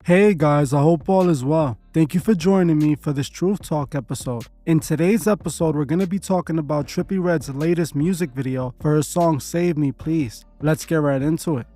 Hey guys, I hope all is well. Thank you for joining me for this Truth Talk episode. In today's episode, we're going to be talking about Trippie Redd's latest music video for his song Save Me Please. Let's get right into it.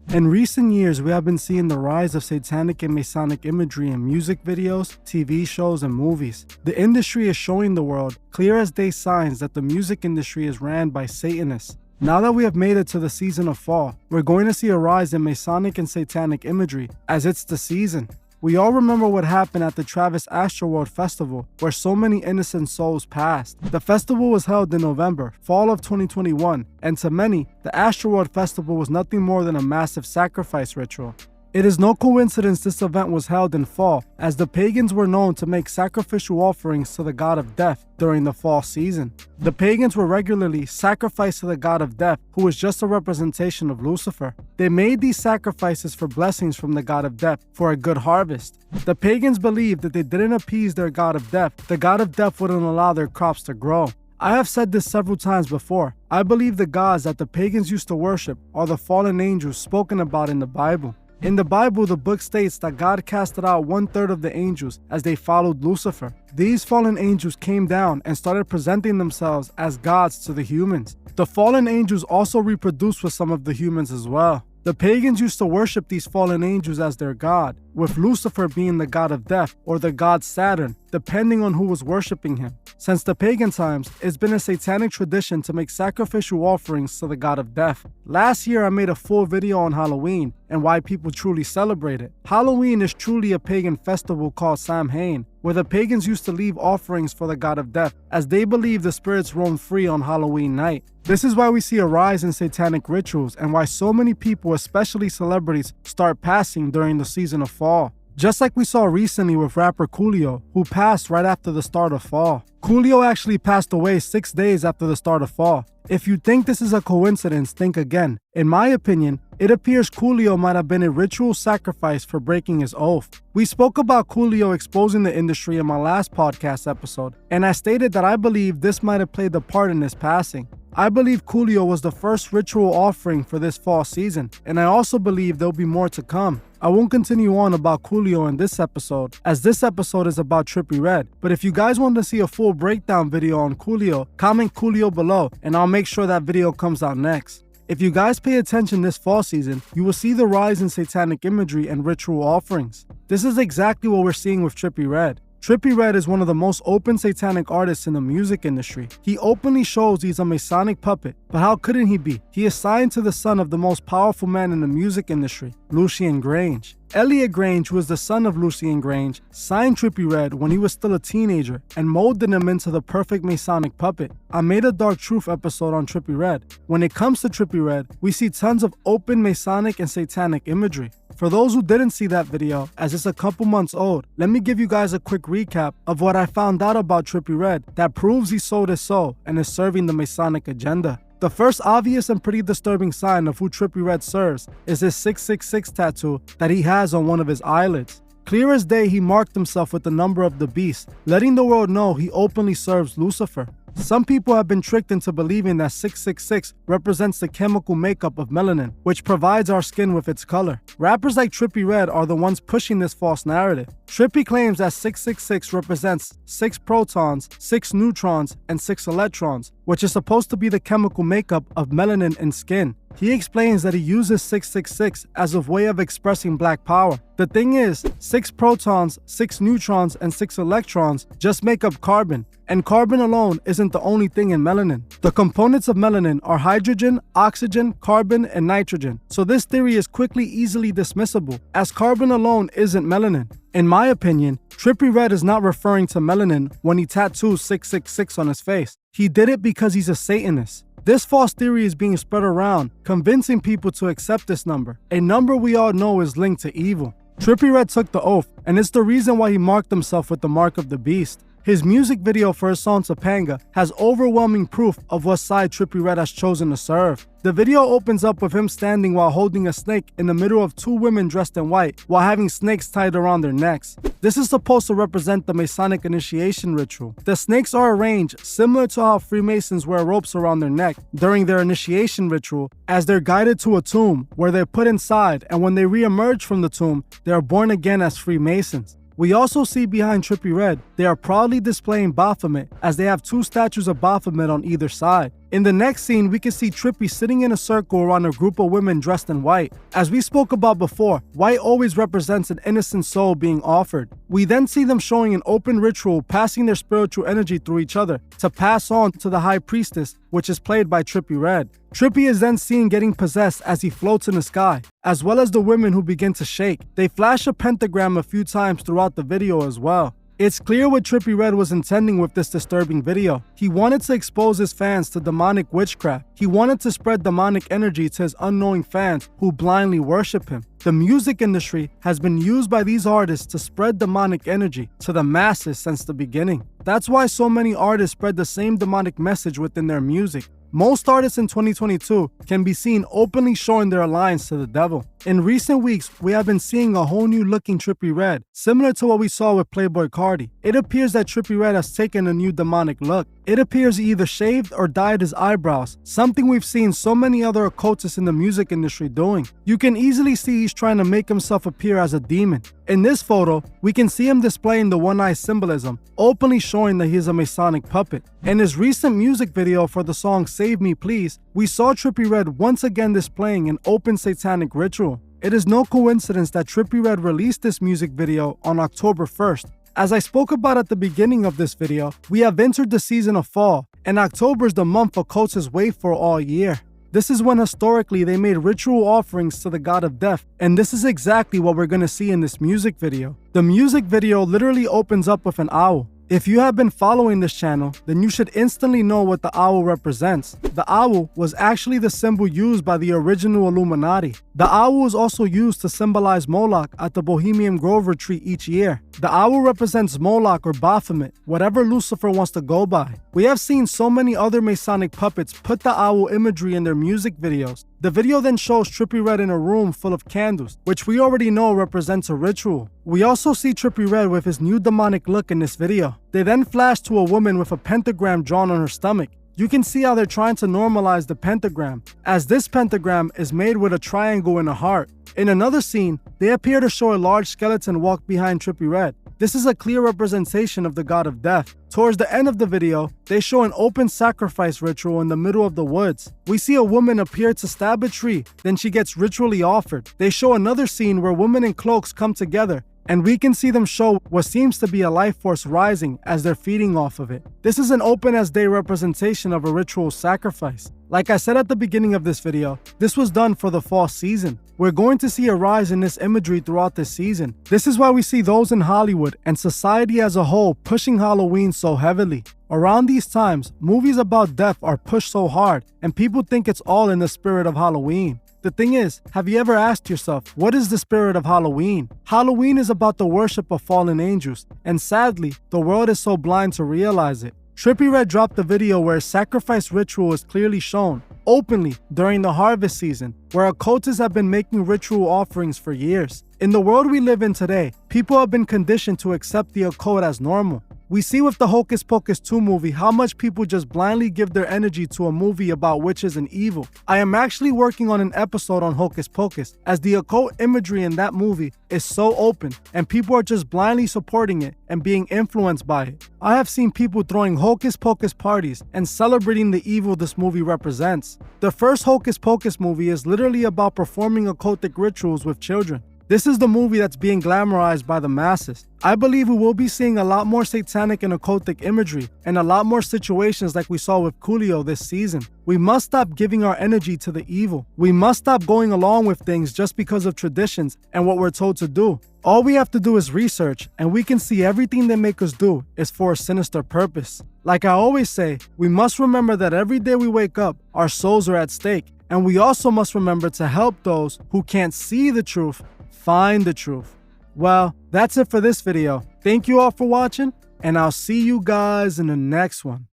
In recent years, we have been seeing the rise of satanic and Masonic imagery in music videos, TV shows, and movies. The industry is showing the world clear as day signs that the music industry is ran by Satanists. Now that we have made it to the season of fall, we're going to see a rise in Masonic and Satanic imagery as it's the season. We all remember what happened at the Travis Astroworld Festival, where so many innocent souls passed. The festival was held in November, fall of 2021, and to many, the Astroworld Festival was nothing more than a massive sacrifice ritual. It is no coincidence this event was held in fall, as the pagans were known to make sacrificial offerings to the god of death during the fall season. The pagans were regularly sacrificed to the god of death, who was just a representation of Lucifer. They made these sacrifices for blessings from the god of death for a good harvest. The pagans believed that they didn't appease their god of death, the god of death wouldn't allow their crops to grow. I have said this several times before. I believe the gods that the pagans used to worship are the fallen angels spoken about in the Bible. In the Bible, the book states that God casted out 1/3 of the angels as they followed Lucifer. These fallen angels came down and started presenting themselves as gods to the humans. The fallen angels also reproduced with some of the humans as well. The pagans used to worship these fallen angels as their god, with Lucifer being the god of death or the god Saturn, depending on who was worshiping him. Since the pagan times, it's been a satanic tradition to make sacrificial offerings to the god of death. Last year, I made a full video on Halloween and why people truly celebrate it. Halloween is truly a pagan festival called Samhain, where the pagans used to leave offerings for the god of death, as they believe the spirits roam free on Halloween night. This is why we see a rise in satanic rituals and why so many people, especially celebrities, start passing during the season of fall. Just like we saw recently with rapper Coolio, who passed right after the start of fall. Coolio actually passed away 6 days after the start of fall. If you think this is a coincidence, think again. In my opinion, it appears Coolio might have been a ritual sacrifice for breaking his oath. We spoke about Coolio exposing the industry in my last podcast episode, and I stated that I believe this might have played a part in his passing. I believe Coolio was the first ritual offering for this fall season, and I also believe there'll be more to come. I won't continue on about Coolio in this episode, as this episode is about Trippie Redd, but if you guys want to see a full breakdown video on Coolio, comment Coolio below, and I'll make sure that video comes out next. If you guys pay attention this fall season, you will see the rise in satanic imagery and ritual offerings. This is exactly what we're seeing with Trippie Redd. Trippie Redd is one of the most open satanic artists in the music industry. He openly shows he's a Masonic puppet, but how couldn't he be? He is signed to the son of the most powerful man in the music industry, Lucien Grange. Elliot Grange, who is the son of Lucien Grange, signed Trippie Redd when he was still a teenager and molded him into the perfect Masonic puppet. I made a Dark Truth episode on Trippie Redd. When it comes to Trippie Redd, we see tons of open Masonic and satanic imagery. For those who didn't see that video, as it's a couple months old, let me give you guys a quick recap of what I found out about Trippie Redd that proves he sold his soul and is serving the Masonic agenda. The first obvious and pretty disturbing sign of who Trippie Redd serves is his 666 tattoo that he has on one of his eyelids. Clear as day, he marked himself with the number of the beast, letting the world know he openly serves Lucifer. Some people have been tricked into believing that 666 represents the chemical makeup of melanin, which provides our skin with its color. Rappers like Trippie Redd are the ones pushing this false narrative. Trippie claims that 666 represents 6 protons, 6 neutrons, and 6 electrons, which is supposed to be the chemical makeup of melanin in skin. He explains that he uses 666 as a way of expressing black power. The thing is, 6 protons, 6 neutrons, and 6 electrons just make up carbon, and carbon alone isn't the only thing in melanin. The components of melanin are hydrogen, oxygen, carbon, and nitrogen, so this theory is quickly easily dismissible, as carbon alone isn't melanin. In my opinion, Trippie Redd is not referring to melanin when he tattoos 666 on his face. He did it because he's a Satanist. This false theory is being spread around, convincing people to accept this number, a number we all know is linked to evil. Trippie Redd took the oath, and it's the reason why he marked himself with the mark of the beast. His music video for his song Topanga has overwhelming proof of what side Trippie Redd has chosen to serve. The video opens up with him standing while holding a snake in the middle of two women dressed in white while having snakes tied around their necks. This is supposed to represent the Masonic initiation ritual. The snakes are arranged similar to how Freemasons wear ropes around their neck during their initiation ritual, as they're guided to a tomb where they're put inside, and when they re-emerge from the tomb, they are born again as Freemasons. We also see behind Trippie Redd, they are proudly displaying Baphomet, as they have two statues of Baphomet on either side. In the next scene, we can see Trippie sitting in a circle around a group of women dressed in white. As we spoke about before, white always represents an innocent soul being offered. We then see them showing an open ritual, passing their spiritual energy through each other to pass on to the High Priestess, which is played by Trippie Redd. Trippie is then seen getting possessed as he floats in the sky, as well as the women who begin to shake. They flash a pentagram a few times throughout the video as well. It's clear what Trippie Redd was intending with this disturbing video. He wanted to expose his fans to demonic witchcraft. He wanted to spread demonic energy to his unknowing fans who blindly worship him. The music industry has been used by these artists to spread demonic energy to the masses since the beginning. That's why so many artists spread the same demonic message within their music. Most artists in 2022 can be seen openly showing their alliance to the devil. In recent weeks, we have been seeing a whole new looking Trippie Redd, similar to what we saw with Playboi Carti. It appears that Trippie Redd has taken a new demonic look. It appears he either shaved or dyed his eyebrows, something we've seen so many other occultists in the music industry doing. You can easily see he's trying to make himself appear as a demon. In this photo, we can see him displaying the one-eye symbolism, openly showing that he is a Masonic puppet. In his recent music video for the song Save Me Please, we saw Trippie Redd once again displaying an open satanic ritual. It is no coincidence that Trippie Redd released this music video on October 1st. As I spoke about at the beginning of this video, we have entered the season of fall, and October is the month occultists wait for all year. This is when historically they made ritual offerings to the god of death, and this is exactly what we're going to see in this music video. The music video literally opens up with an owl. If you have been following this channel, then you should instantly know what the owl represents. The owl was actually the symbol used by the original Illuminati. The owl was also used to symbolize Moloch at the Bohemian Grove retreat each year. The owl represents Moloch or Baphomet, whatever Lucifer wants to go by. We have seen so many other Masonic puppets put the owl imagery in their music videos. The video then shows Trippie Redd in a room full of candles, which we already know represents a ritual. We also see Trippie Redd with his new demonic look in this video. They then flash to a woman with a pentagram drawn on her stomach. You can see how they're trying to normalize the pentagram, as this pentagram is made with a triangle and a heart. In another scene, they appear to show a large skeleton walk behind Trippie Redd. This is a clear representation of the god of death. Towards the end of the video, they show an open sacrifice ritual in the middle of the woods. We see a woman appear to stab a tree, then she gets ritually offered. They show another scene where women in cloaks come together, and we can see them show what seems to be a life force rising as they're feeding off of it. This is an open as day representation of a ritual sacrifice. Like I said at the beginning of this video, this was done for the fall season. We're going to see a rise in this imagery throughout this season. This is why we see those in Hollywood and society as a whole pushing Halloween so heavily. Around these times, movies about death are pushed so hard, and people think it's all in the spirit of Halloween. The thing is, have you ever asked yourself, what is the spirit of Halloween? Halloween is about the worship of fallen angels, and sadly, the world is so blind to realize it. Trippie Redd dropped a video where a sacrifice ritual is clearly shown, openly, during the harvest season, where occultists have been making ritual offerings for years. In the world we live in today, people have been conditioned to accept the occult as normal. We see with the Hocus Pocus 2 movie how much people just blindly give their energy to a movie about witches and evil. I am actually working on an episode on Hocus Pocus, as the occult imagery in that movie is so open and people are just blindly supporting it and being influenced by it. I have seen people throwing Hocus Pocus parties and celebrating the evil this movie represents. The first Hocus Pocus movie is literally about performing occultic rituals with children. This is the movie that's being glamorized by the masses. I believe we will be seeing a lot more satanic and occultic imagery and a lot more situations like we saw with Coolio this season. We must stop giving our energy to the evil. We must stop going along with things just because of traditions and what we're told to do. All we have to do is research, and we can see everything they make us do is for a sinister purpose. Like I always say, we must remember that every day we wake up, our souls are at stake. And we also must remember to help those who can't see the truth find the truth. Well, that's it for this video. Thank you all for watching. and I'll see you guys in the next one.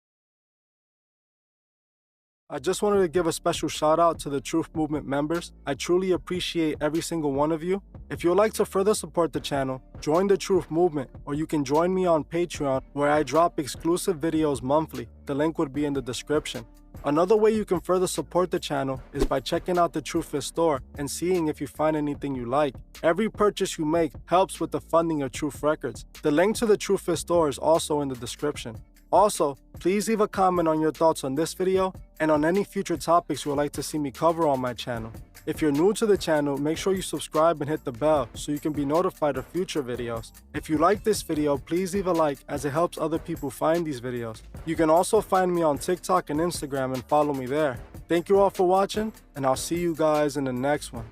I just wanted to give a special shout out to the Truth Movement members. I truly appreciate every single one of you. If you'd like to further support the channel, join the Truth Movement, or you can join me on Patreon where I drop exclusive videos monthly. The link would be in the description. Another way you can further support the channel is by checking out the Truthfist store and seeing if you find anything you like. Every purchase you make helps with the funding of Truth Records. The link to the Truthfist store is also in the description. Also, please leave a comment on your thoughts on this video and on any future topics you would like to see me cover on my channel. If you're new to the channel, make sure you subscribe and hit the bell so you can be notified of future videos. If you like this video, please leave a like as it helps other people find these videos. You can also find me on TikTok and Instagram and follow me there. Thank you all for watching, and I'll see you guys in the next one.